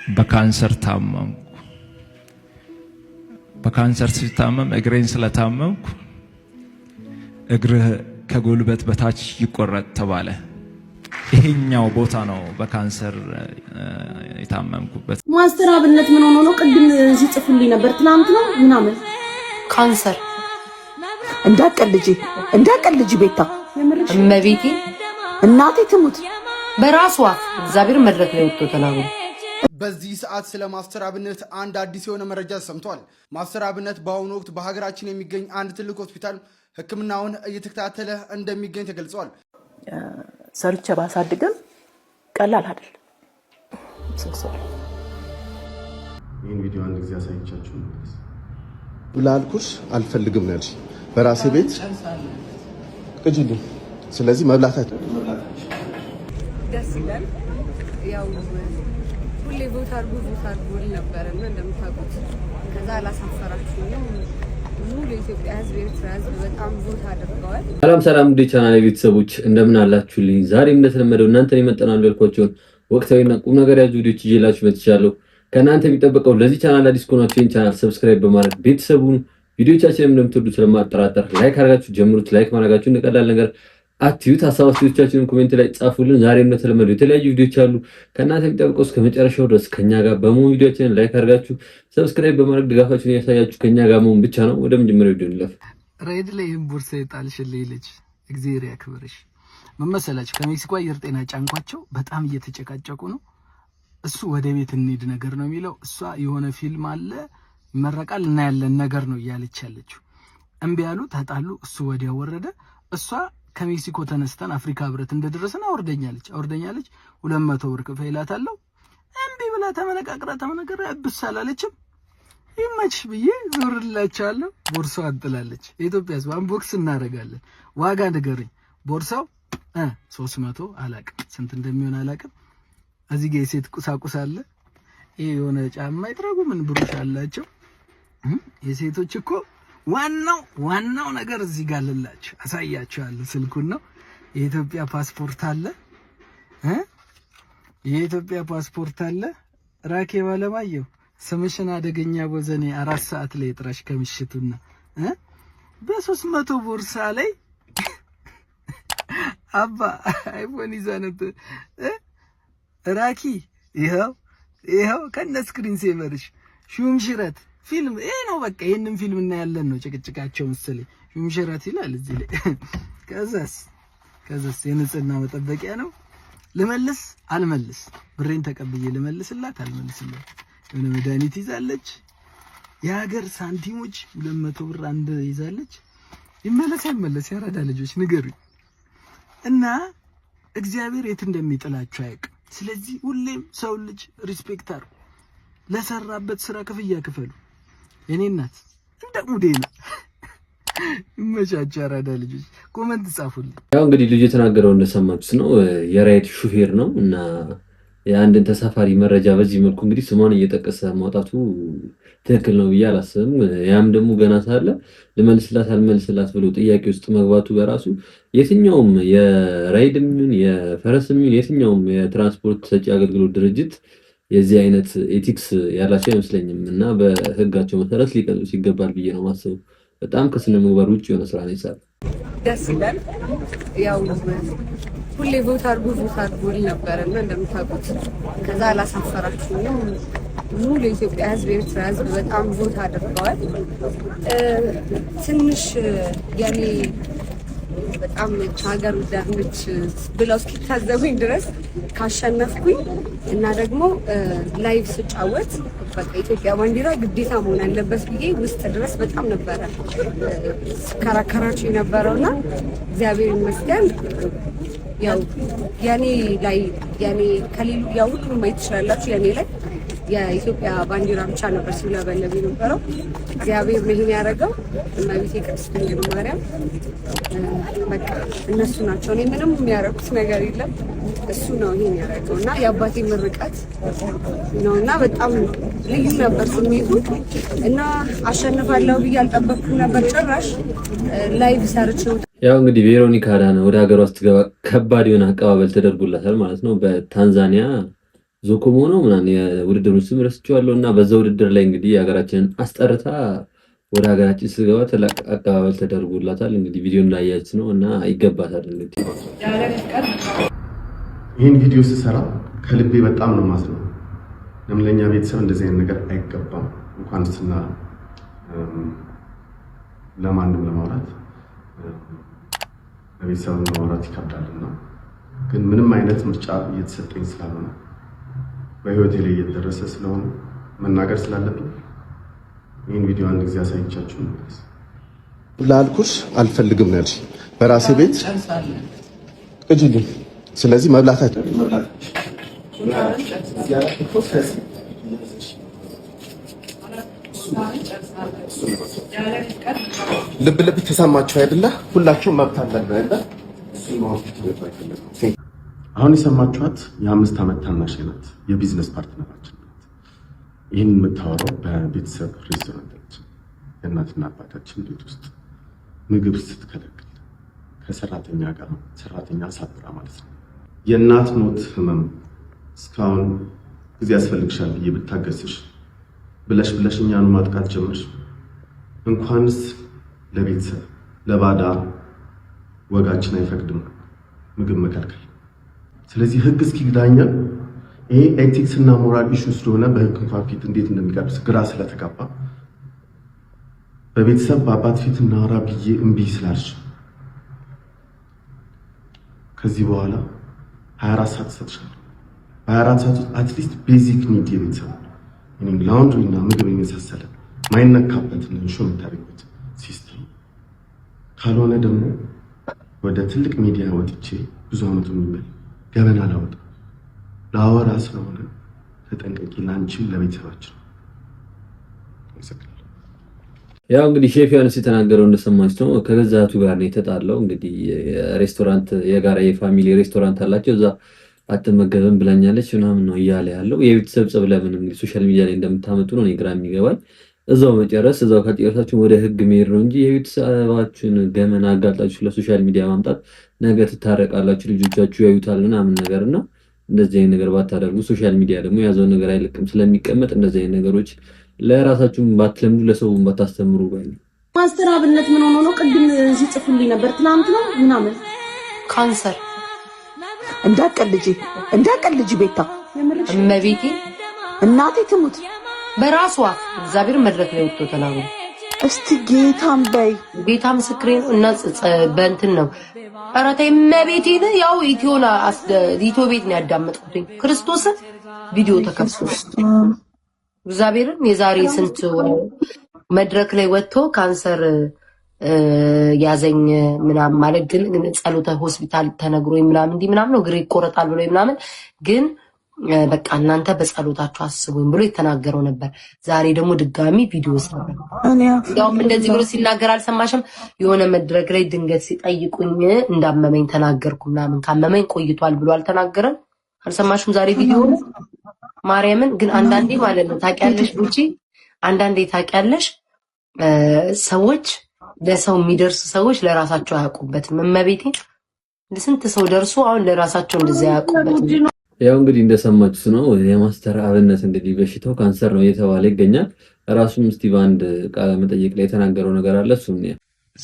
በካንሰር ታመምኩ። በካንሰር ሲታመም እግሬን ስለታመምኩ እግርህ ከጉልበት በታች ይቆረጥ ተባለ። ይሄኛው ቦታ ነው በካንሰር የታመምኩበት። ማስተር አብነት ምን ሆኖ ነው? ቅድም ሲጽፉልኝ ነበር ትናንት ነው ምናምን ካንሰር እንዳቀልጂ ቤታ እመቤቴ እናቴ ትሙት በራሷ እግዚአብሔር መድረክ ላይ ወጥቶ ተናግሮ በዚህ ሰዓት ስለ ማስተር አብነት አንድ አዲስ የሆነ መረጃ ሰምቷል። ማስተር አብነት በአሁኑ ወቅት በሀገራችን የሚገኝ አንድ ትልቅ ሆስፒታል ሕክምናውን እየተከታተለ እንደሚገኝ ተገልጿል። ሰርቼ ባሳድግም ቀላል አይደል። ይህን ቪዲዮ አንድ ጊዜ አሳይቻችሁ ብላልኩሽ አልፈልግም ነው ያልሽ በራሴ ቤት ቅጂልኝ። ስለዚህ መብላታት ደስ ይላል። ያው ሁሌ ቦታ አድርጎ ነበርና እንደምታውቁት ከዛ አላሳፈራችሁኝም። ሙሉ የኢትዮጵያ ሕዝብ ኤርትራ ሕዝብ በጣም ቦታ አድርገዋል። ሰላም ውድ ቻናል ቤተሰቦች እንደምን አላችሁልኝ? ዛሬም እንደተለመደው እናንተን ይመጣናሉ ያልኳቸውን ወቅታዊና ቁም ነገር ያዙ ቪዲዮዎች ይዤላችሁ መጥቻለሁ። ከእናንተ የሚጠበቀው ለዚህ ቻናል አዲስ ከሆናችሁ ይህን ቻናል ሰብስክራይብ በማድረግ ቤተሰቡን ቪዲዮቻችንን እንደምትወዱ ስለማጠራጠር ላይክ አድርጋችሁ ጀምሩት። ላይክ ማድረጋችሁ እንደቀላል ነገር አትዩት። ሀሳብ አስተያየቶቻችሁን ኮሜንት ላይ ጻፉልን። ዛሬም እንደተለመደው የተለያዩ ቪዲዮዎች አሉ። ከእናንተ የሚጠበቀው እስከ መጨረሻው ድረስ ከኛ ጋር በመሆን ቪዲዮቻችንን ላይክ አድርጋችሁ ሰብስክራይብ በማድረግ ድጋፋችሁን ያሳያችሁ ከኛ ጋር መሆን ብቻ ነው። ወደ መጀመሪያው ቪዲዮ እንለፍ። ሬድ ላይ ቦርሳ የጣልሽልኝ ልጅ እግዚአብሔር ያክብርሽ። መመሰላችሁ ከሜክሲኮ አየር ጤና ጫንኳቸው በጣም እየተጨቃጨቁ ነው። እሱ ወደ ቤት እንሂድ ነገር ነው የሚለው፣ እሷ የሆነ ፊልም አለ ይመረቃል እና ያለን ነገር ነው እያለች ያለችው። እምቢ ያሉ ተጣሉ። እሱ ወዲያ ወረደ። እሷ ከሜክሲኮ ተነስተን አፍሪካ ህብረት እንደደረሰን አወርደኛለች 200 ብር ከፈይላታለሁ። እምቢ ብላ ተመነቀረ ብሳል አለችም። ይመችሽ ብዬ ዞርላችኋለሁ። ቦርሳው አጥላለች። የኢትዮጵያ ህዝብ አንቦክስ እናደርጋለን። ዋጋ ንገረኝ። ቦርሳው 300 አላቅም ስንት እንደሚሆን አላቅም። እዚህ ጋር የሴት ቁሳቁስ አለ። ይሄ የሆነ ጫማ ይጥረጉ ምን ብሩሽ አላቸው። የሴቶች እኮ ዋናው ነገር እዚህ ጋር አለላችሁ። አሳያችኋለሁ። ስልኩን ነው። የኢትዮጵያ ፓስፖርት አለ የኢትዮጵያ ፓስፖርት አለ። ራኬብ አለማየሁ ስምሽን አደገኛ ቦዘኔ 4 ሰዓት ላይ ጥራሽ ከምሽቱና በ300 ቦርሳ ላይ አባ አይፎን ይዛነት ራኪ ይሄው ከነ ስክሪን ሴቨርሽ ሹምሽረት ፊልም ይሄ ነው። በቃ ይሄንን ፊልም እናያለን ነው ጭቅጭቃቸው መሰለኝ። ሹምሽረት ይላል እዚህ ላይ። ከዛስ የንጽህና መጠበቂያ ነው። ልመልስ አልመልስ ብሬን ተቀብዬ ልመልስላት አልመልስላት። የሆነ መድኃኒት ይዛለች። የሀገር ሳንቲሞች 200 ብር አንድ ይዛለች። ይመለስ አይመለስ ያራዳ ልጆች ንገሩኝ። እና እግዚአብሔር የት እንደሚጥላችሁ አያውቅም። ስለዚህ ሁሌም ሰው ልጅ ሪስፔክት አድርጉ። ለሰራበት ስራ ክፍያ ክፈሉ። የኔ እናት እንደ ሙዴና ይመቻችሁ። ያራዳ ልጆች ኮሜንት ጻፉልኝ። ያው እንግዲህ ልጅ የተናገረው እንደሰማችሁት ነው። የራይድ ሹፌር ነው እና የአንድን ተሳፋሪ መረጃ በዚህ መልኩ እንግዲህ ስሟን እየጠቀሰ ማውጣቱ ትክክል ነው ብዬ አላስብም። ያም ደግሞ ገና ሳለ ልመልስላት አልመልስላት ብሎ ጥያቄ ውስጥ መግባቱ በራሱ የትኛውም የራይድም የፈረስም የትኛውም የትራንስፖርት ሰጪ አገልግሎት ድርጅት የዚህ አይነት ኤቲክስ ያላቸው አይመስለኝም እና በህጋቸው መሰረት ሊቀጥሉ ይገባል ብዬ ነው ማስበው። በጣም ከስነ ምግባር ውጭ የሆነ ስራ ነው ይሳል። ደስ ይላል። ያው ሁሌ ቦታ አድርጎ ነበርና እንደምታውቁት ከዛ አላሳፈራችሁኝም። ሙሉ የኢትዮጵያ ሕዝብ ኤርትራ ሕዝብ በጣም ቦታ አድርገዋል። ትንሽ ያኔ በጣም ሀገር ወዳድነች ብለው እስኪታዘቡኝ ድረስ ካሸነፍኩኝ እና ደግሞ ላይቭ ስጫወት በቃ ኢትዮጵያ ባንዲራ ግዴታ መሆን አለበት ብዬ ውስጥ ድረስ በጣም ነበረ ስከራከራችሁ የነበረውና እግዚአብሔር ይመስገን ያው ያኔ ላይ ያኔ ከሌሉ ያው ሁሉም ማየት ትችላላችሁ። ያኔ ላይ የኢትዮጵያ ባንዲራ ብቻ ነበር ሲውለበለብ የነበረው። እግዚአብሔር ነው ይሄን ያደረገው። እመቤቴ ቅድስት ድንግል ማርያም በቃ እነሱ ናቸው። እኔ ምንም የሚያደርጉት ነገር የለም። እሱ ነው ይሄን ያደረገው እና የአባቴ ምርቃት ነውና በጣም ልዩ ነበር ስሜቱ እና አሸንፋለሁ ብዬ አልጠበቅኩም ነበር ጭራሽ። ላይቭ ሰርች ነው ያው እንግዲህ ቬሮኒካ አዳነ ወደ ሀገሯ ስትገባ ከባድ የሆነ አቀባበል ተደርጎላታል ማለት ነው። በታንዛኒያ ዞኮሞ ነው ምናምን የውድድሩን ስም ረስቼዋለሁ። እና በዛ ውድድር ላይ እንግዲህ ሀገራችንን አስጠርታ ወደ ሀገራችን ስገባ ትልቅ አቀባበል ተደርጎላታል። እንግዲህ ቪዲዮን ላይ ያያች ነው እና ይገባታል። እንግዲህ ይህን ቪዲዮ ስሰራ ከልቤ በጣም ነው ማዝነው። ለምን ለኛ ቤተሰብ እንደዚህ አይነት ነገር አይገባም። እንኳን ስና ለማንም ለማውራት ለቤተሰብ ለማውራት ይከብዳልና ግን ምንም አይነት ምርጫ እየተሰጠኝ ስላልሆነ በህይወቴ ላይ እየደረሰ ስለሆነ መናገር ስላለብኝ ይህን ቪዲዮ አንድ ጊዜ አሳይቻችሁ እንመለስ። ላልኩሽ አልፈልግም ነው ያልሽ። በራሴ ቤት ቅጂልኝ። ስለዚህ መብላታችሁ ልብ ልብ ተሰማችሁ አይደለ? ሁላችሁም መብት አላችሁ አይደለ? አሁን የሰማችኋት የ5 ዓመት ታናሽ ናት። የቢዝነስ ፓርትነራችን ናት። ይህን የምታወራው በቤተሰብ ሬስቶራንታችን የእናትና አባታችን ቤት ውስጥ ምግብ ስትከለክል ከሰራተኛ ጋር ሰራተኛ ሳብራ ማለት ነው። የእናት ሞት ህመም እስካሁን ጊዜ ያስፈልግሻል ብዬ ብታገስሽ ብለሽ እኛኑ ማጥቃት ጀመርሽ። እንኳንስ ለቤተሰብ ለባዳ ወጋችን አይፈቅድም ምግብ መከልከል። ስለዚህ ህግ እስኪዳኘን ይሄ ኤቲክስ እና ሞራል ኢሹ ስለሆነ በህግ እንኳን ፊት እንዴት እንደሚቀርብ ግራ ስለተጋባ በቤተሰብ በአባት ፊት እናወራ ብዬ እምቢ ስላልሽ ከዚህ በኋላ 24 ሰዓት ሰጥሻለሁ። በ24 ሰዓት ውስጥ አትሊስት ቤዚክ ኒድ የቤተሰብ ላውንድሪ እና ምግብ የመሳሰለ ማይነካበትን ሾ የምታደርጉት ሲስተም ካልሆነ ደግሞ ወደ ትልቅ ሚዲያ ወጥቼ ብዙ አመቱ የሚበል ገበና ላወጣ ለአወራ ስለሆነ ተጠንቀቂ፣ ላንቺም ለቤተሰባችን። ያው እንግዲህ ሼፍ ዮሐንስ የተናገረው እንደሰማችሁ ነው። ከገዛ እህቱ ጋር ነው የተጣለው። እንግዲህ ሬስቶራንት የጋራ የፋሚሊ ሬስቶራንት አላቸው። እዛ አትመገብም ብላኛለች ምናምን ነው እያለ ያለው። የቤተሰብ ጸብ ለምን እንግዲህ ሶሻል ሚዲያ ላይ እንደምታመጡ ነው ግራ የሚገባኝ። እዛው መጨረስ እዛው ከጨረሳችሁ ወደ ህግ መሄድ ነው እንጂ የቤተሰባችሁን ገመና አጋልጣችሁ ለሶሻል ሚዲያ ማምጣት ነገ ትታረቃላችሁ፣ ልጆቻችሁ ያዩታል ምናምን ነገርና እንደዚህ አይነት ነገር ባታደርጉ። ሶሻል ሚዲያ ደግሞ ያዘው ነገር አይለቅም ስለሚቀመጥ እንደዚህ አይነት ነገሮች ለራሳችሁም ባትለምዱ ለሰውም ባታስተምሩ ባይ ነው። ማስተር አብነት ምን ሆኖ ነው ቅድም ሲጽፉልኝ ነበር ትናንት ነው ምናምን ካንሰር እንዳቀልጂ ቤታ እመቤቴ እናቴ ትሙት በራሷ እግዚአብሔር መድረክ ላይ ወጥቶ ተናግሮ እስቲ ጌታም በይ ጌታ ምስክሬ ነው። እና በእንትን ነው አራታ እመቤቴን ያው ኢትዮ ቤት ነው ያዳመጥኩት ክርስቶስ ቪዲዮ ተከፍቶ እግዚአብሔርን የዛሬ ስንት መድረክ ላይ ወጥቶ ካንሰር ያዘኝ ምናምን ማለት ግን ጸሎተ ሆስፒታል ተነግሮኝ ምናምን እንዲህ ምናምን ነው እግሬ ይቆረጣል ብሎ ምናምን ግን በቃ እናንተ በጸሎታችሁ አስቡኝ ብሎ የተናገረው ነበር። ዛሬ ደግሞ ድጋሚ ቪዲዮ ሰራ። ያውም እንደዚህ ብሎ ሲናገር አልሰማሽም? የሆነ መድረክ ላይ ድንገት ሲጠይቁኝ እንዳመመኝ ተናገርኩ ምናምን ካመመኝ ቆይቷል ብሎ አልተናገረም? አልሰማሽም? ዛሬ ቪዲዮ ማርያምን ግን አንዳንዴ ማለት ነው ታውቂያለሽ ቡቺ፣ አንዳንዴ ታውቂያለሽ ሰዎች ለሰው የሚደርሱ ሰዎች ለራሳቸው አያውቁበትም። እመቤቴ ለስንት ሰው ደርሶ አሁን ለራሳቸው እንደዛ አያውቁበትም። ያው እንግዲህ እንደሰማችሁት ነው የማስተር አብነት እንግዲህ በሽታው ካንሰር ነው እየተባለ ይገኛል። ራሱም እስቲ በአንድ ቃለ መጠይቅ ላይ የተናገረው ነገር አለ። እሱም ነው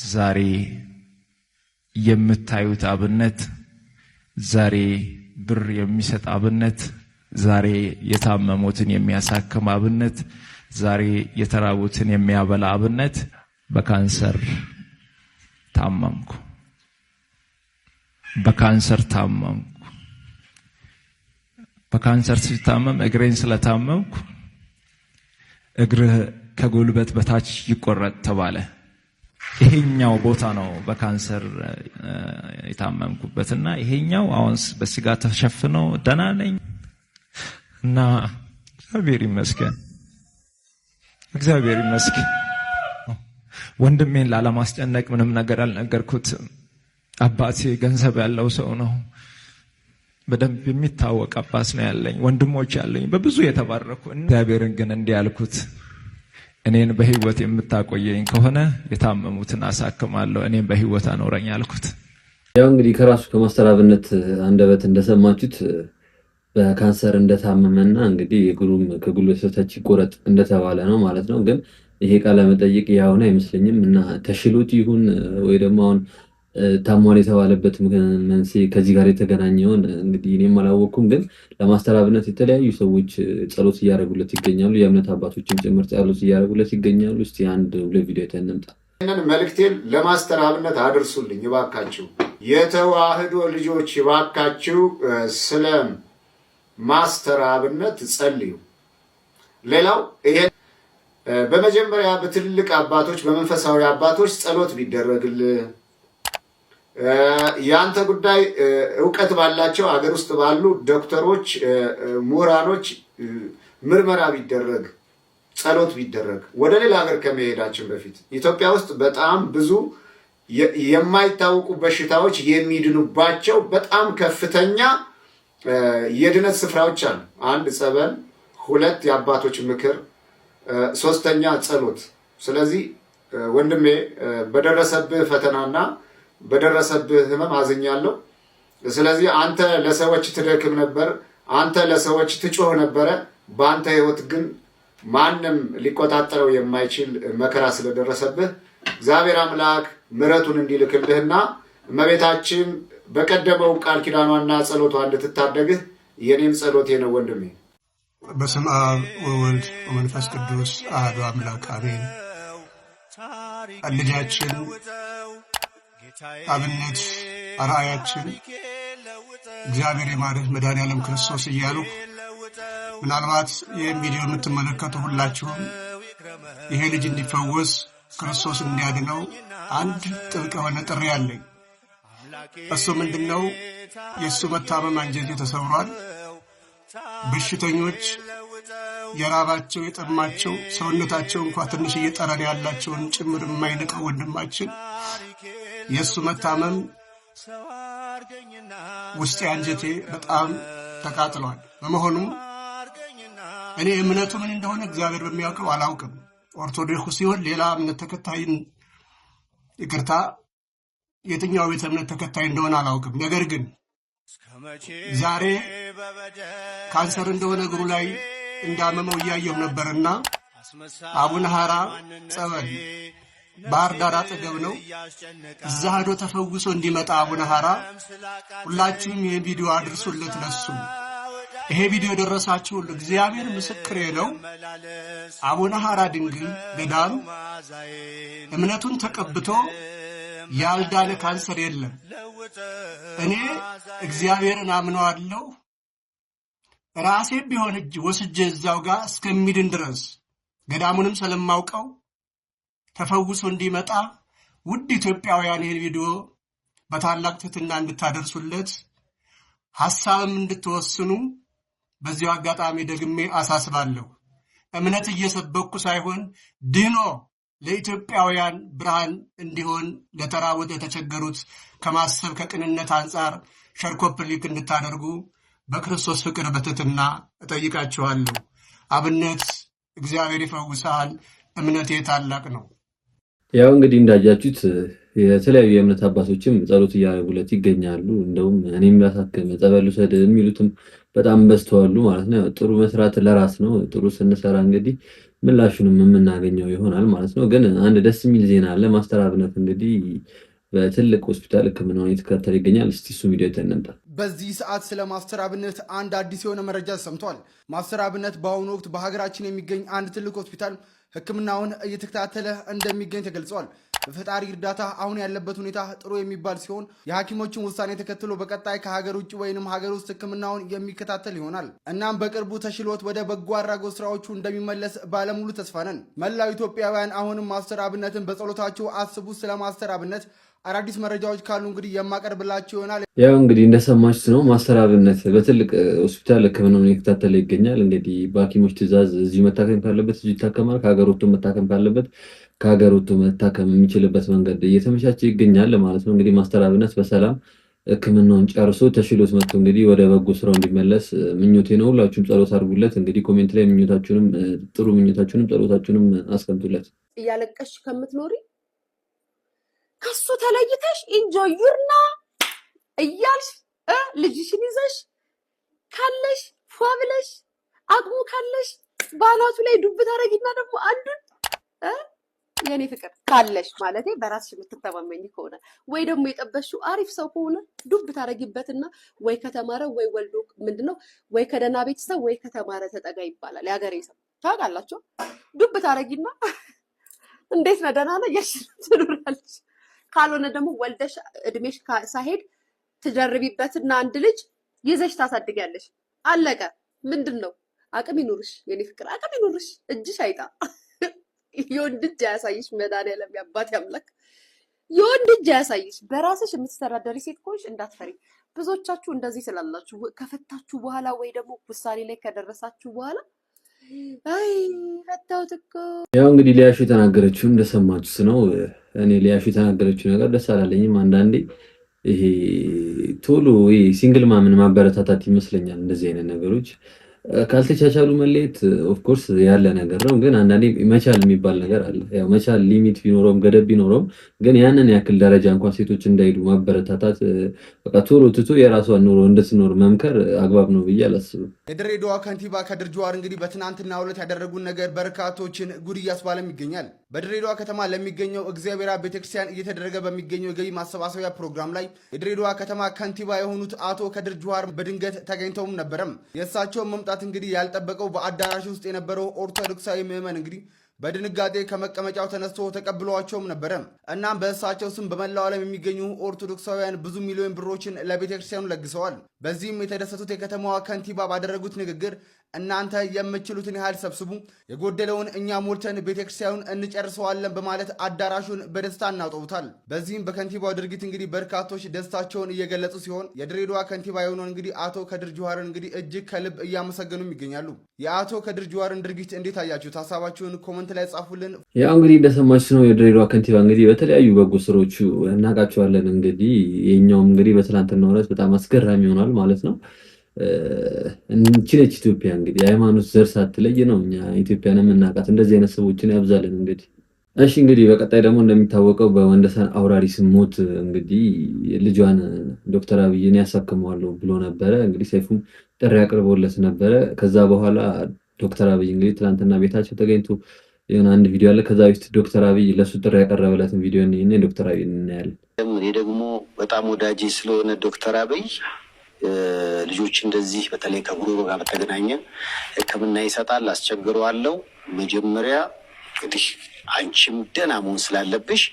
ዛሬ የምታዩት አብነት፣ ዛሬ ብር የሚሰጥ አብነት፣ ዛሬ የታመሙትን የሚያሳክም አብነት፣ ዛሬ የተራቡትን የሚያበላ አብነት በካንሰር ታመምኩ። በካንሰር ሲታመም እግሬን ስለታመምኩ እግርህ ከጉልበት በታች ይቆረጥ ተባለ። ይሄኛው ቦታ ነው በካንሰር የታመምኩበትና ይሄኛው አሁን በስጋ ተሸፍኖ ደህና ነኝ እና እግዚአብሔር ይመስገን። ወንድሜን ላለማስጨነቅ ምንም ነገር አልነገርኩትም። አባቴ ገንዘብ ያለው ሰው ነው። በደንብ የሚታወቅ አባት ነው ያለኝ። ወንድሞች ያለኝ በብዙ የተባረኩ። እግዚአብሔርን ግን እንዲህ ያልኩት እኔን በህይወት የምታቆየኝ ከሆነ የታመሙትን አሳክማለሁ፣ እኔን በህይወት አኖረኝ አልኩት። ያው እንግዲህ ከራሱ ከማስተር አብነት አንደበት እንደሰማችሁት በካንሰር እንደታመመና እንግዲህ የግሩም ከጉልበት በታች ይቆረጥ እንደተባለ ነው ማለት ነው። ግን ይሄ ቃለ መጠይቅ ያውን አይመስለኝም እና ተሽሎት ይሁን ወይ ደግሞ አሁን ታሟል የተባለበት መንስኤ ከዚህ ጋር የተገናኘውን እንግዲህ እኔም አላወቅኩም። ግን ለማስተራብነት የተለያዩ ሰዎች ጸሎት እያደረጉለት ይገኛሉ። የእምነት አባቶችም ጭምር ጸሎት እያደረጉለት ይገኛሉ። እስቲ አንድ ሁለት ቪዲዮ አይተን እንምጣ። ይህንን መልእክቴን ለማስተራብነት አድርሱልኝ ይባካችሁ። የተዋህዶ ልጆች ይባካችሁ ስለ ማስተራብነት ጸልዩ። ሌላው ይሄ በመጀመሪያ በትልልቅ አባቶች በመንፈሳዊ አባቶች ጸሎት ቢደረግልህ ያንተ ጉዳይ እውቀት ባላቸው አገር ውስጥ ባሉ ዶክተሮች፣ ምሁራኖች ምርመራ ቢደረግ ጸሎት ቢደረግ ወደ ሌላ ሀገር ከመሄዳችን በፊት ኢትዮጵያ ውስጥ በጣም ብዙ የማይታወቁ በሽታዎች የሚድኑባቸው በጣም ከፍተኛ የድነት ስፍራዎች አሉ። አንድ ጸበል፣ ሁለት የአባቶች ምክር፣ ሶስተኛ ጸሎት። ስለዚህ ወንድሜ በደረሰብህ ፈተናና በደረሰብህ ህመም አዝኛለሁ። ስለዚህ አንተ ለሰዎች ትደክም ነበር፣ አንተ ለሰዎች ትጮህ ነበረ። በአንተ ህይወት ግን ማንም ሊቆጣጠረው የማይችል መከራ ስለደረሰብህ እግዚአብሔር አምላክ ምሕረቱን እንዲልክልህና እመቤታችን በቀደመው ቃል ኪዳኗና ጸሎቷ እንድትታደግህ የኔም ጸሎቴ ነው ወንድሜ። በስመ አብ ወወልድ ወመንፈስ ቅዱስ አሐዱ አምላክ አሜን። ልጃችን አብነት አርአያችን እግዚአብሔር የማረህ መድኃኔዓለም ክርስቶስ እያሉ ምናልባት ይህን ቪዲዮ የምትመለከቱ ሁላችሁም ይሄ ልጅ እንዲፈወስ ክርስቶስ እንዲያድነው አንድ ጥብቅ የሆነ ጥሪ አለኝ። እሱ ምንድነው? የእሱ መታመም አንጀቴ ተሰብሯል። በሽተኞች የራባቸው የጠማቸው ሰውነታቸው እንኳ ትንሽ እየጠረን ያላቸውን ጭምር የማይንቀው ወንድማችን የእሱ መታመም ውስጤ አንጀቴ በጣም ተቃጥሏል። በመሆኑም እኔ እምነቱ ምን እንደሆነ እግዚአብሔር በሚያውቀው አላውቅም። ኦርቶዶክስ ሲሆን ሌላ እምነት ተከታይን ይቅርታ የትኛው ቤተ እምነት ተከታይ እንደሆነ አላውቅም። ነገር ግን ዛሬ ካንሰር እንደሆነ እግሩ ላይ እንዳመመው እያየሁ ነበርና አቡነ ሐራ ጸበል ባህር ዳር አጠገብ ነው። እዛ ሄዶ ተፈውሶ እንዲመጣ አቡነ ሐራ ሁላችሁም ይሄ ቪዲዮ አድርሱለት ለሱ። ይሄ ቪዲዮ ደረሳችሁ እግዚአብሔር ምስክሬ ነው። አቡነ ሐራ ድንግል ገዳም እምነቱን ተቀብቶ ያልዳነ ካንሰር የለም። እኔ እግዚአብሔርን አምነዋለሁ። ራሴ ቢሆን እጅ ወስጄ እዛው ጋር እስከሚድን ድረስ ገዳሙንም ስለማውቀው ተፈውሶ እንዲመጣ ውድ ኢትዮጵያውያን ይህን ቪዲዮ በታላቅ ትሕትና እንድታደርሱለት ሐሳብም እንድትወስኑ በዚሁ አጋጣሚ ደግሜ አሳስባለሁ። እምነት እየሰበኩ ሳይሆን ድኖ ለኢትዮጵያውያን ብርሃን እንዲሆን ለተራቡት የተቸገሩት ከማሰብ ከቅንነት አንጻር ሸርኮፕሊክ እንድታደርጉ በክርስቶስ ፍቅር በትሕትና እጠይቃችኋለሁ። አብነት እግዚአብሔር ይፈውሳል። እምነቴ ታላቅ ነው። ያው እንግዲህ እንዳያችሁት የተለያዩ የእምነት አባቶችም ጸሎት እያደረጉለት ይገኛሉ። እንደውም እኔም ላሳክም ጸበል ውሰድ የሚሉትም በጣም በዝተዋሉ ማለት ነው። ጥሩ መስራት ለራስ ነው። ጥሩ ስንሰራ እንግዲህ ምላሹንም የምናገኘው ይሆናል ማለት ነው። ግን አንድ ደስ የሚል ዜና አለ። ማስተር አብነት እንግዲህ በትልቅ ሆስፒታል ሕክምናውን እየተከታተለ ይገኛል። እስቲ እሱ ቪዲዮ ተነምጣ። በዚህ ሰዓት ስለ ማስተር አብነት አንድ አዲስ የሆነ መረጃ ሰምቷል። ማስተር አብነት በአሁኑ ወቅት በሀገራችን የሚገኝ አንድ ትልቅ ሆስፒታል ሕክምናውን እየተከታተለ እንደሚገኝ ተገልጿል። በፈጣሪ እርዳታ አሁን ያለበት ሁኔታ ጥሩ የሚባል ሲሆን የሐኪሞችን ውሳኔ ተከትሎ በቀጣይ ከሀገር ውጭ ወይንም ሀገር ውስጥ ሕክምናውን የሚከታተል ይሆናል። እናም በቅርቡ ተሽሎት ወደ በጎ አድራጎት ስራዎቹ እንደሚመለስ ባለሙሉ ተስፋ ነን። መላው ኢትዮጵያውያን አሁንም ማስተር አብነትን በጸሎታችሁ አስቡት። ስለ ማስተር አብነት አዳዲስ መረጃዎች ካሉ እንግዲህ የማቀርብላችሁ ይሆናል። ያው እንግዲህ እንደሰማችሁት ነው። ማስተር አብነት በትልቅ ሆስፒታል ሕክምናውን እየተከታተለ ይገኛል። እንግዲህ በሐኪሞች ትዕዛዝ እዚሁ መታከም ካለበት እዚሁ ይታከማል። ከሀገር ወጥቶ መታከም ካለበት ከሀገር ወጥቶ መታከም የሚችልበት መንገድ እየተመቻቸ ይገኛል ማለት ነው። እንግዲህ ማስተር አብነት በሰላም ሕክምናውን ጨርሶ ተሽሎት መጥቶ እንግዲህ ወደ በጎ ስራው እንዲመለስ ምኞቴ ነው። ሁላችሁም ጸሎት አድርጉለት። እንግዲህ ኮሜንት ላይ ምኞታችሁንም ጥሩ ምኞታችሁንም ጸሎታችሁንም አስቀምጡለት። እያለቀሽ ከምትኖሪ ከሱ ተለይተሽ ኢንጆይ ዩርና እያልሽ ልጅሽን ይዘሽ ካለሽ ፏብለሽ አቅሙ ካለሽ ባላቱ ላይ ዱብ ታረጊና ደግሞ አንዱን የኔ ፍቅር ካለሽ ማለቴ በራስሽ የምትተማመኝ ከሆነ ወይ ደግሞ የጠበሽው አሪፍ ሰው ከሆነ ዱብ ታረጊበትና ወይ ከተማረ ወይ ወልዶ ምንድነው ወይ ከደና ቤተሰብ ወይ ከተማረ ተጠጋ ይባላል ያገሬ ሰው ታውቃላችሁ ዱብ ታረጊና እንዴት ነው ደህና ነው ያሽ ትኖራለሽ ካልሆነ ደግሞ ወልደሽ እድሜሽ ሳይሄድ ትጀርቢበትና አንድ ልጅ ይዘሽ ታሳድጊያለሽ አለቀ ምንድነው አቅም ይኑርሽ የኔ ፍቅር አቅም ይኑርሽ እጅሽ አይጣ የወንድ እጅ ያሳይሽ መድኃኒዓለም ያባት ያምላክ የወንድ እጅ ያሳይሽ በራስሽ የምትስተዳደሪ ሴት ከሆንሽ እንዳትፈሪ ብዙዎቻችሁ እንደዚህ ስላላችሁ ከፈታችሁ በኋላ ወይ ደግሞ ውሳኔ ላይ ከደረሳችሁ በኋላ አይ ፈታውት እኮ ያው እንግዲህ ሊያሹ ተናገረችው እንደሰማችሁት ነው እኔ ሊያሹ ተናገረችው ነገር ደስ አላለኝም አንዳንዴ ይሄ ቶሎ ሲንግል ማምን ማበረታታት ይመስለኛል እንደዚህ አይነት ነገሮች ካልተቻቻሉ መለየት ኦፍ ኮርስ ያለ ነገር ነው ግን አንዳንዴ መቻል የሚባል ነገር አለ ያው መቻል ሊሚት ቢኖርም ገደብ ቢኖርም ግን ያንን ያክል ደረጃ እንኳን ሴቶች እንዳይዱ ማበረታታት በቃ ቶሎ ትቶ የራሷን ኑሮ እንድትኖር መምከር አግባብ ነው ብዬ አላስብም የድሬዳዋ ከንቲባ ከድር ጁሃር እንግዲህ በትናንትናው ዕለት ያደረጉት ነገር በርካቶችን ጉድ እያስባለም ይገኛል በድሬዳዋ ከተማ ለሚገኘው እግዚአብሔር ቤተክርስቲያን እየተደረገ በሚገኘው የገቢ ማሰባሰቢያ ፕሮግራም ላይ የድሬዳዋ ከተማ ከንቲባ የሆኑት አቶ ከድር ጁሃር በድንገት ተገኝተውም ነበረም የእሳቸው መምጣት እንግዲህ ያልጠበቀው በአዳራሽ ውስጥ የነበረው ኦርቶዶክሳዊ ምዕመን እንግዲህ በድንጋጤ ከመቀመጫው ተነስቶ ተቀብሏቸውም ነበረ እናም በእሳቸው ስም በመላው ዓለም የሚገኙ ኦርቶዶክሳውያን ብዙ ሚሊዮን ብሮችን ለቤተክርስቲያኑ ለግሰዋል በዚህም የተደሰቱት የከተማዋ ከንቲባ ባደረጉት ንግግር እናንተ የምትችሉትን ያህል ሰብስቡ የጎደለውን እኛ ሞልተን ቤተክርስቲያኑን እንጨርሰዋለን በማለት አዳራሹን በደስታ እናውጠውታል በዚህም በከንቲባው ድርጊት እንግዲህ በርካቶች ደስታቸውን እየገለጹ ሲሆን የድሬዳዋ ከንቲባ የሆነው እንግዲህ አቶ ከድር ጁሃርን እንግዲህ እጅግ ከልብ እያመሰገኑም ይገኛሉ የአቶ ከድር ጁሃርን ድርጊት እንዴት አያችሁት ሐሳባችሁን ኮሜንት ላይ ጻፉልን ያው እንግዲህ እንደሰማችሁ ነው የድሬዳዋ ከንቲባ እንግዲህ በተለያዩ በጎ ስራዎቹ እናቃቸዋለን እንግዲህ የኛው እንግዲህ በትናንትናው ዕለት በጣም አስገራሚ ሆኗል ማለት ነው እንቺነች ኢትዮጵያ እንግዲህ ሃይማኖት ዘር ሳትለይ ነው እኛ ኢትዮጵያንም እናቃት እንደዚህ አይነት ሰዎችን ያብዛልን እንግዲህ እሺ እንግዲህ በቀጣይ ደግሞ እንደሚታወቀው በወንደሰን አውራሪስ ሞት እንግዲህ ልጇን ዶክተር አብይን ያሳክመዋለሁ ብሎ ነበረ እንግዲህ ሰይፉም ጥሪ አቅርቦለት ነበረ ከዛ በኋላ ዶክተር አብይ እንግዲህ ትናንትና ቤታቸው ተገኝቶ የሆነ አንድ ቪዲዮ አለ ከዛ በፊት ዶክተር አብይ ለሱ ጥሪ ያቀረበለትን ቪዲዮ እኔ ዶክተር አብይ እናያለን እኔ ደግሞ በጣም ወዳጅ ስለሆነ ዶክተር አብይ ልጆች እንደዚህ በተለይ ከጉሮሮ ጋር በተገናኘ ሕክምና ይሰጣል አስቸግረዋለሁ መጀመሪያ እንግዲህ አንቺም ደህና መሆን ስላለብሽ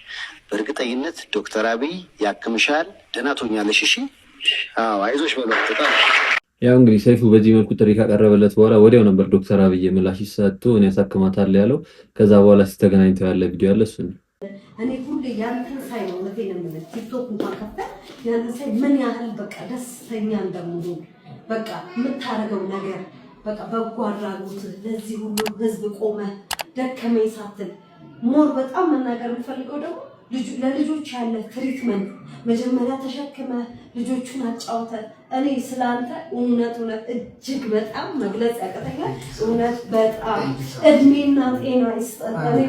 በእርግጠኝነት ዶክተር አብይ ያክምሻል ደህና ትሆኛለሽ እሺ አዎ አይዞሽ በለውጥ ያው እንግዲህ ሰይፉ በዚህ መልኩ ጥሪ ካቀረበለት በኋላ ወዲያው ነበር ዶክተር አብይ ምላሽ ሰጥቶ እኔ ያሳክማታለሁ ያለው ከዛ በኋላ ሲተገናኝተው ያለ ቪዲዮ አለ እሱ እኔ ሁሌ ያንተን ሳይ ነው ለቴን ምን ቲክቶክ እንኳን ከፈተ ያንተን ሳይ ምን ያህል በቃ ደስተኛ እንደምሆን በቃ የምታረገው ነገር በቃ በጎ አድራጎት ለዚህ ሁሉ ህዝብ ቆመ ደከመኝ ሳትል ሞር በጣም መናገር የምፈልገው ደግሞ ለልጆች ያለ ትሪትመንት መጀመሪያ ተሸክመ ልጆቹን አጫውተ እኔ ስላንተ እውነት እጅግ በጣም መግለጽ ያቀተኛል እውነት በጣም እድሜና ጤና ይስጠን እኔ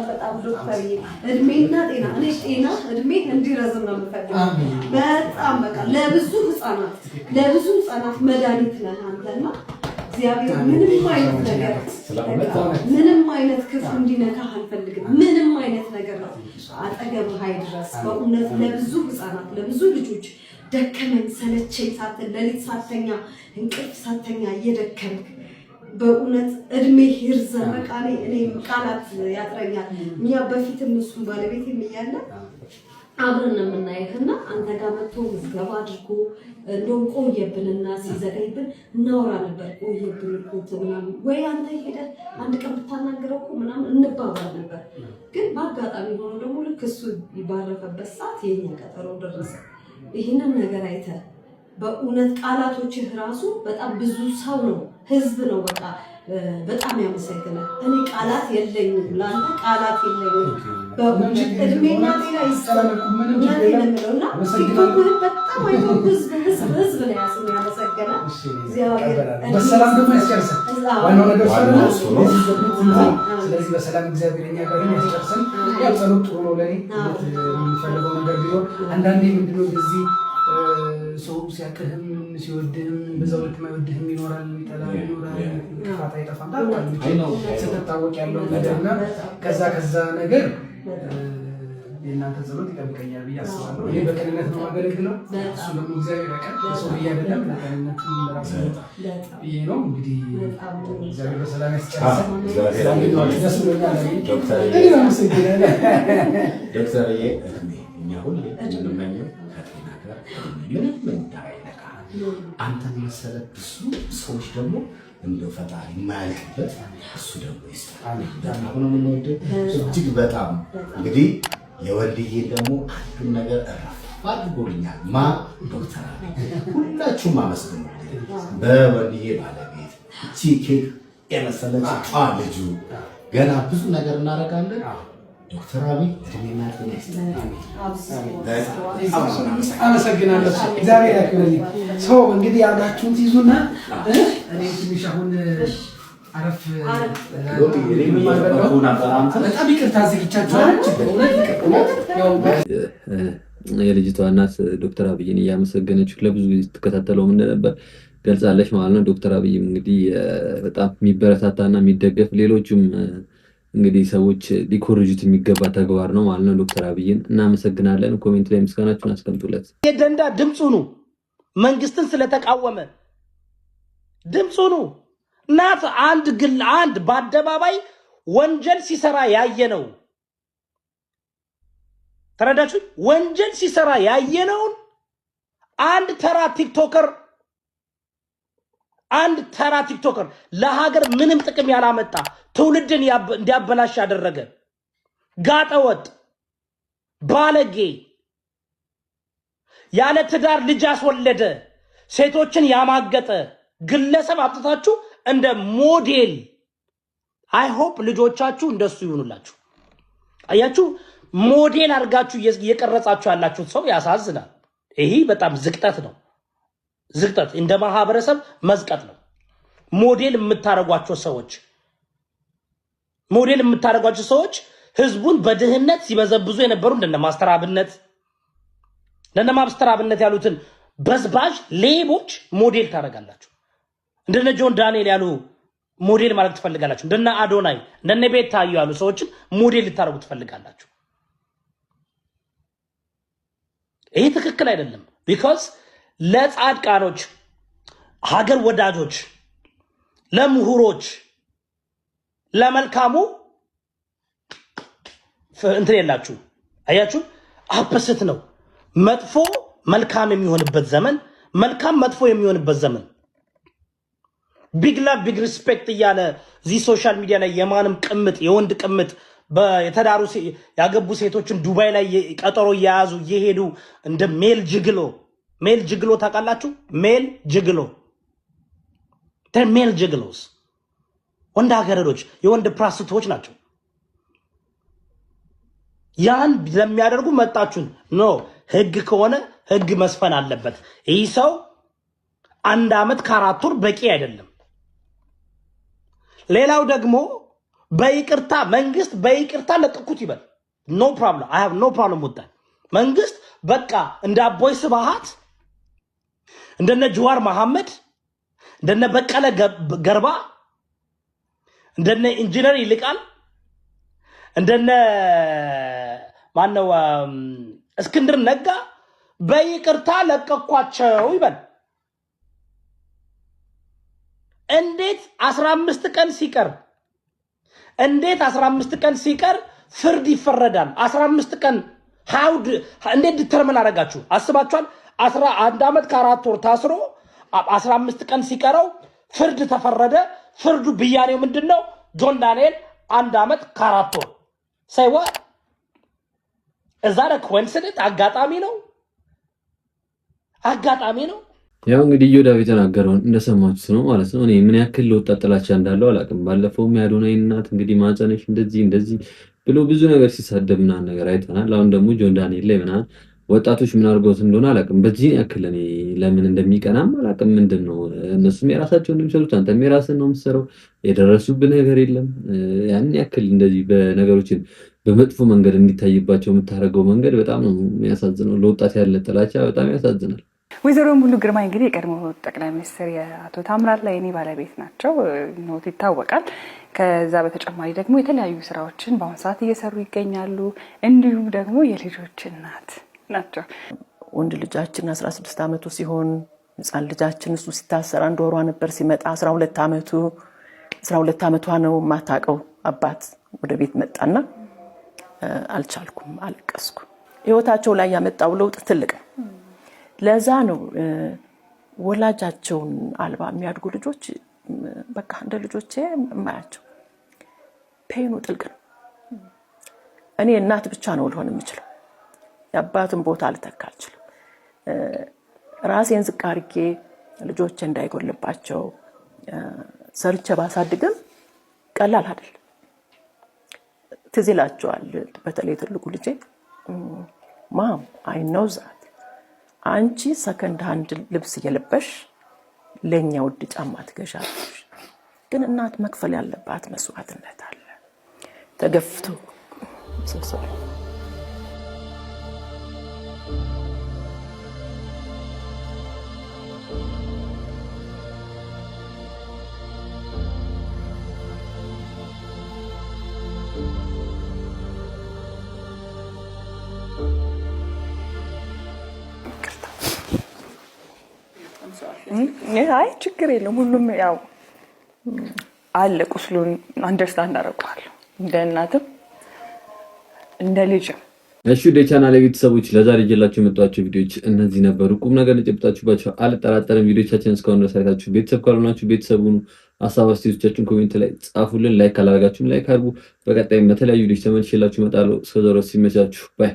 በጣም ዶክተር እድሜና ጤና እኔ ጤና እድሜ እንዲረዝም ነው የምፈልገው በጣም በቃ ለብዙ ህፃናት መድኃኒት ነህ አንተና እግዚአብሔር ምንም አይነት ክፉ እንዲነካህ አልፈልግም ምንም አይነት ነገር ነው አጠገብህ አይድረስ በእውነት ለብዙ ህፃናት ለብዙ ልጆች ደከመኝ ሰለቸኝ ሳትል ሌሊት ሳተኛ እንቅልፍ ሳተኛ እየደከምክ በእውነት እድሜ ይርዘም በቃ እኔ ቃላት ያጥረኛል እኛ በፊትም እሱ ባለቤቴም እያለ አብረን የምናየህና አንተ ጋር መጥቶ ምዝገባ አድርጎ እንደውም ቆየብንና ሲዘገይብን እናወራ ነበር ቆየብን እኮ ምናምን ወይ አንተ ሄደህ አንድ ቀን ብታናግረው እኮ ምናምን እንባባል ነበር ግን በአጋጣሚ ሆኖ ደግሞ ልክ እሱ ባረፈበት ሰዓት የኛ ቀጠሮ ደረሰ ይህንን ነገር አይተህ በእውነት ቃላቶችህ ራሱ በጣም ብዙ ሰው ነው ህዝብ ነው በቃ በጣም ያመሰግናል እኔ ቃላት የለኝም ላንተ ቃላት የለኝም በእውነት እድሜና ጤና ይስጠን እናቴነምለውና ቲክቶክህ በጣም አይቶ ህዝብ ነው ያመሰገነ እግዚአብሔር በሰላም ደግሞ ያስጨርሰን ዋናው ነገር ስለዚህ በሰላም እግዚአብሔር እኛ ጋር ያስጨርሰን ያው ጸሎት ጥሩ ነው ለኔ የምንፈልገው ነገር ቢሆን አንዳንዴ ምንድነው እንደዚህ ሰው ሲያቅህም ሲወድህም በዛው ልክ ማይወድህም ይኖራል፣ ይጠላል ይኖራል፣ ጥፋት አይጠፋም። ስትታወቅ ያለው ነገርና ከዛ ነገር የእናንተ ጸሎት ይጠብቀኛል ብዬ አስባለሁ። እኔ በቅንነት ነው የማገለግለው። እሱ ደግሞ እግዚአብሔር ያውቃል። በሰው ብዬ አይደለም፣ በቅንነቱ ለራስ ብዬ ነው። እንግዲህ እግዚአብሔር በሰላም ያስጨርሰን። ደስ ብሎኛል። ዶክተርዬ እኛ ሁሌ የምንመኘው ከጤና ጋር ምንም እንዳይነካ አንተን መሰለ ብዙ ሰዎች ደግሞ እንደው ፈጣሪ የማያልቅበት እሱ ደግሞ ይስጣል። በጣም ነው የምንወደው እጅግ በጣም እንግዲህ የወልድዬን ደግሞ አንዱን ነገር እረፍ አድርጎልኛል። ዶክተር አብይ ሁላችሁም አመስግኑ። በወልድዬ ባለቤት ቺኬክ የመሰለች ልጁ ገና ብዙ ነገር እናደርጋለን። ዶክተር አብይ እድሜና ጤና ይስጥልኝ። አመሰግናለሁ። እግዚአብሔር ያክብርልኝ። ሰው እንግዲህ ያላችሁን ትይዙና እኔ ትንሽ አሁን አረፍ በጣም ይቅርታ የልጅቷ እናት ዶክተር አብይን እያመሰገነች ለብዙ ጊዜ ስትከታተለው እንደነበር ገልጻለች ማለት ነው። ዶክተር አብይም እንግዲህ በጣም የሚበረታታና የሚደገፍ ሌሎችም እንግዲህ ሰዎች ሊኮርጁት የሚገባ ተግባር ነው ማለት ነው። ዶክተር አብይን እናመሰግናለን። ኮሜንት ላይ ምስጋናችሁን አስቀምጡለት። የደንዳ ድምፁ ነው መንግስትን ስለተቃወመ ድምፁ ነው ናት አንድ በአደባባይ ወንጀል ሲሰራ ያየነው ተረዳችሁ? ወንጀል ሲሰራ ያየነውን አንድ ተራ ቲክቶከር ለሀገር ምንም ጥቅም ያላመጣ ትውልድን እንዲያበላሽ ያደረገ ጋጠወጥ ባለጌ ያለ ትዳር ልጅ ያስወለደ ሴቶችን ያማገጠ ግለሰብ አጥታችሁ እንደ ሞዴል አይ ሆፕ ልጆቻችሁ እንደሱ ይሆኑላችሁ። አያችሁ ሞዴል አድርጋችሁ እየቀረጻችሁ ያላችሁት ሰው ያሳዝናል። ይሄ በጣም ዝቅጠት ነው። ዝቅጠት እንደ ማህበረሰብ መዝቀጥ ነው። ሞዴል የምታረጓቸው ሰዎች ህዝቡን በድህነት ሲበዘብዙ የነበሩ እንደነ ማስተር አብነት ያሉትን በዝባዥ ሌቦች ሞዴል ታረጋላችሁ። እንደነ ጆን ዳንኤል ያሉ ሞዴል ማለት ትፈልጋላችሁ። እንደነ አዶናይ እንደነ ቤታዩ ያሉ ሰዎችን ሞዴል ልታረጉ ትፈልጋላችሁ። ይሄ ትክክል አይደለም። ቢኮዝ ለጻድቃኖች፣ ሀገር ወዳጆች፣ ለምሁሮች፣ ለመልካሙ እንትን የላችሁ። አያችሁ አበስት ነው። መጥፎ መልካም የሚሆንበት ዘመን፣ መልካም መጥፎ የሚሆንበት ዘመን ቢግ ላቭ ቢግ ሪስፔክት እያለ እዚህ ሶሻል ሚዲያ ላይ የማንም ቅምጥ የወንድ ቅምጥ የተዳሩ ያገቡ ሴቶችን ዱባይ ላይ ቀጠሮ እየያዙ እየሄዱ እንደ ሜል ጅግሎ ታውቃላችሁ? ሜል ጅግሎስ ወንድ አገረዶች የወንድ ፕራስቶች ናቸው። ያን ለሚያደርጉ መጣችሁን ኖ ህግ ከሆነ ህግ መስፈን አለበት። ይህ ሰው 1 ዓመት ከ4 ወር በቂ አይደለም። ሌላው ደግሞ በይቅርታ መንግስት በይቅርታ ለቀቁት ይበል። ኖ ፕሮብለም አይ ሃቭ ኖ ፕሮብለም with that። መንግስት በቃ እንደ አቦይ ስብሃት እንደነ ጀዋር መሐመድ እንደነ በቀለ ገርባ እንደነ ኢንጂነር ይልቃል እንደነ ማነው እስክንድር ነጋ በይቅርታ ለቀቋቸው ይበል። እንዴት 15 ቀን ሲቀር ፍርድ ይፈረዳል? 15 ቀን እንዴት ዲተርሚን አደረጋችሁ? አስባችኋል? 11 ዓመት ከ4 ወር ታስሮ 15 ቀን ሲቀረው ፍርድ ተፈረደ። ፍርዱ ብያኔው ምንድነው? ጆን ዳንኤል 1 ዓመት ከ4 ወር ሳይዋ እዛ ኮኢንሲደንት አጋጣሚ ነው። ያው እንግዲህ ዮዳብ የተናገረውን እንደሰማችሁት ነው ማለት ነው። እኔ ምን ያክል ለወጣት ጥላቻ እንዳለው አላውቅም። ባለፈውም የአዶናይ እናት እንግዲህ ማጸነሽ እንደዚህ ብሎ ብዙ ነገር ሲሳደብ ምናምን ነገር አይተናል። አሁን ደግሞ ጆን ዳንኤል ላይ ምናምን ወጣቶች ምን አድርገውት እንደሆነ አላውቅም። በዚህ ያክል እኔ ለምን እንደሚቀናም አላውቅም። ምንድነው እነሱም የራሳቸውን እንደሚሰሩት አንተም የራስህን ነው የምትሰራው። የደረሱብህ ነገር የለም። ያን ያክል እንደዚህ በነገሮችን በመጥፎ መንገድ እንዲታይባቸው የምታደርገው መንገድ በጣም ነው የሚያሳዝነው። ለወጣት ያለ ጥላቻ በጣም ያሳዝናል። ወይዘሮ ሙሉ ግርማ እንግዲህ የቀድሞ ጠቅላይ ሚኒስትር የአቶ ታምራት ላይኔ ባለቤት ናቸው ኖት ይታወቃል። ከዛ በተጨማሪ ደግሞ የተለያዩ ስራዎችን በአሁን ሰዓት እየሰሩ ይገኛሉ። እንዲሁም ደግሞ የልጆች እናት ናቸው። ወንድ ልጃችን 16 ዓመቱ ሲሆን ህፃን ልጃችን እሱ ሲታሰር 1 ወሯ ነበር። ሲመጣ 12 ዓመቷ ነው። ማታቀው አባት ወደ ቤት መጣና አልቻልኩም፣ አለቀስኩ። ህይወታቸው ላይ ያመጣው ለውጥ ትልቅ ነው። ለዛ ነው ወላጃቸውን አልባ የሚያድጉ ልጆች በቃ እንደ ልጆቼ የማያቸው። ፔኑ ጥልቅ ነው። እኔ እናት ብቻ ነው ልሆን የምችለው፣ የአባትን ቦታ ልተካ አልችልም። ራሴን ዝቅ አድርጌ ልጆቼ እንዳይጎልባቸው ሰርቼ ባሳድግም ቀላል አይደለም። ትዝ ይላቸዋል በተለይ ትልቁ ልጄ ማም አይ ኖው ዛት አንቺ ሰከንድ ሃንድ ልብስ እየለበሽ ለኛ ውድ ጫማ ትገዣለሽ፣ ግን እናት መክፈል ያለባት መስዋዕትነት አለ። ተገፍቶ ሰሰረ አይ ችግር የለም። ሁሉም ያው አለ ቁስሉን አንደርስታንድ አደርጋለሁ እንደ እናትም እንደ ልጅም። እሺ ወደ ቻናሌ ቤተሰቦች ለዛሬ ይዤላችሁ የመጣኋቸው ቪዲዮዎች እነዚህ ነበሩ። ቁም ነገር ልጨብጣችሁባቸው አልጠራጠርም። ቪዲዮቻችንን እስካሁን ድረስ አይታችሁ ቤተሰብ ካልሆናችሁ ቤተሰቡን ሀሳብ አስተያየቶቻችሁን ኮሜንት ላይ ጻፉልን። ላይክ ካላደረጋችሁም ላይክ አድርጉ። በቀጣይም በተለያዩ ቪዲዮዎች ተመልሼላችሁ እመጣለሁ። እስከዛው ድረስ ሲመቻችሁ ባይ